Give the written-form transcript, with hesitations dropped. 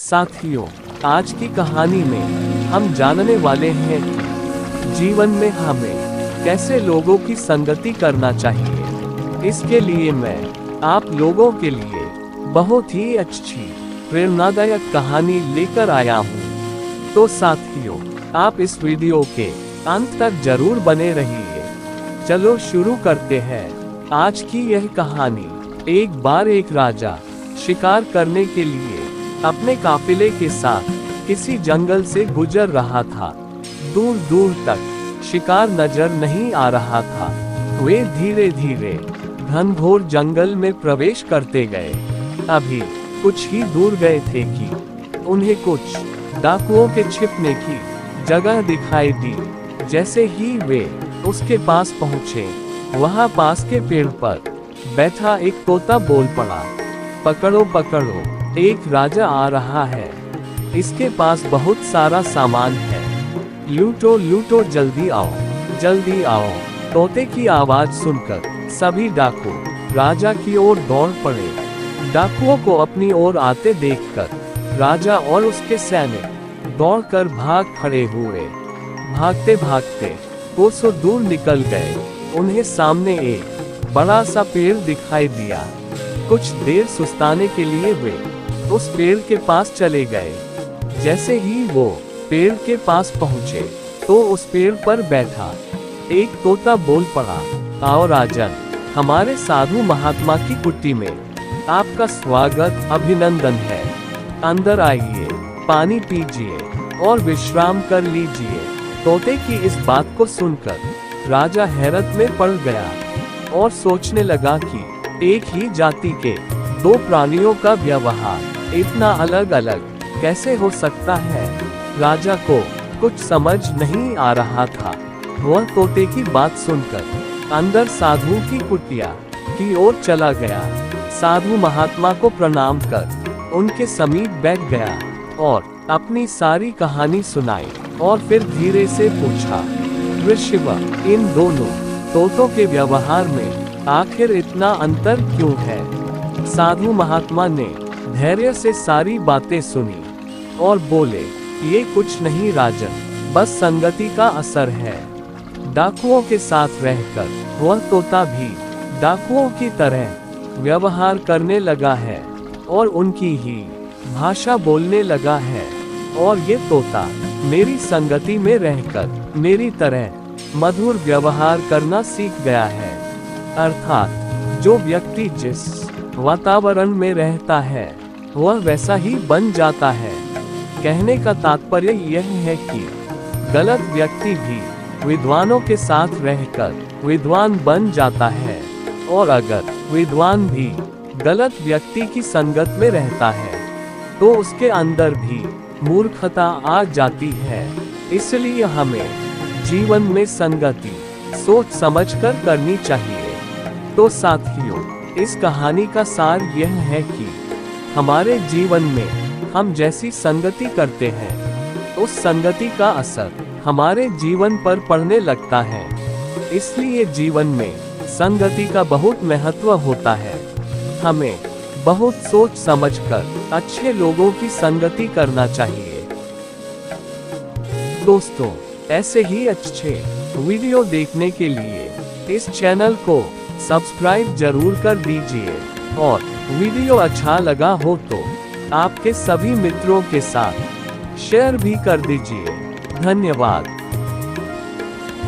साथियों, आज की कहानी में हम जानने वाले हैं कि जीवन में हमें कैसे लोगों की संगति करना चाहिए। इसके लिए मैं आप लोगों के लिए बहुत ही अच्छी प्रेरणादायक कहानी लेकर आया हूँ। तो साथियों, आप इस वीडियो के अंत तक जरूर बने रहिए। चलो शुरू करते हैं आज की यह कहानी। एक बार एक राजा शिकार करने के लिए अपने काफिले के साथ किसी जंगल से गुजर रहा था। दूर दूर तक शिकार नजर नहीं आ रहा था। वे धीरे धीरे घनघोर जंगल में प्रवेश करते गए। अभी कुछ ही दूर गए थे कि उन्हें कुछ डाकुओं के छिपने की जगह दिखाई दी। जैसे ही वे उसके पास पहुंचे, वहां पास के पेड़ पर बैठा एक तोता बोल पड़ा, पकड़ो पकड़ो, एक राजा आ रहा है। इसके पास बहुत सारा सामान है। लूटो लूटो, जल्दी आओ जल्दी आओ। तोते की आवाज सुनकर सभी डाकू राजा की ओर दौड़ पड़े। डाकुओं को अपनी ओर आते देखकर राजा और उसके सैनिक दौड़कर भाग खड़े हुए। भागते भागते कोसों दूर निकल गए। उन्हें सामने एक बड़ा सा पेड़ दिखाई दिया। कुछ देर सुस्ताने के लिए वे उस पेड़ के पास चले गए। जैसे ही वो पेड़ के पास पहुंचे, तो उस पेड़ पर बैठा एक तोता बोल पड़ा, आओ राजन, हमारे साधु महात्मा की कुटी में आपका स्वागत अभिनंदन है। अंदर आइए, पानी पीजिए और विश्राम कर लीजिए। तोते की इस बात को सुनकर राजा हैरत में पड़ गया और सोचने लगा कि एक ही जाति के दो प्राणियों का व्यवहार इतना अलग अलग कैसे हो सकता है। राजा को कुछ समझ नहीं आ रहा था। वह तोते की बात सुनकर अंदर साधु की कुटिया की ओर चला गया। साधु महात्मा को प्रणाम कर उनके समीप बैठ गया और अपनी सारी कहानी सुनाई और फिर धीरे से पूछा, ऋषिवर, इन दोनों तोतों के व्यवहार में आखिर इतना अंतर क्यों है? साधु महात्मा ने धैर्य से सारी बातें सुनी और बोले, ये कुछ नहीं राजन, बस संगति का असर है। डाकुओं के साथ रहकर वह तोता भी डाकुओं की तरह व्यवहार करने लगा है और उनकी ही भाषा बोलने लगा है। और ये तोता मेरी संगति में रहकर मेरी तरह मधुर व्यवहार करना सीख गया है। अर्थात जो व्यक्ति जिस वातावरण में रहता है, वह वैसा ही बन जाता है। कहने का तात्पर्य यह है कि गलत व्यक्ति भी विद्वानों के साथ रहकर विद्वान बन जाता है, और अगर विद्वान भी गलत व्यक्ति की संगत में रहता है, तो उसके अंदर भी मूर्खता आ जाती है। इसलिए हमें जीवन में संगति सोच समझकर करनी चाहिए। तो साथियों, इस कहानी का सार यह है कि हमारे जीवन में हम जैसी संगति करते हैं, उस संगति का असर हमारे जीवन पर पड़ने लगता है। इसलिए जीवन में संगति का बहुत महत्व होता है। हमें बहुत सोच समझकर अच्छे लोगों की संगति करना चाहिए। दोस्तों, ऐसे ही अच्छे वीडियो देखने के लिए इस चैनल को सब्सक्राइब जरूर कर दीजिए, और वीडियो अच्छा लगा हो तो आपके सभी मित्रों के साथ शेयर भी कर दीजिए। धन्यवाद।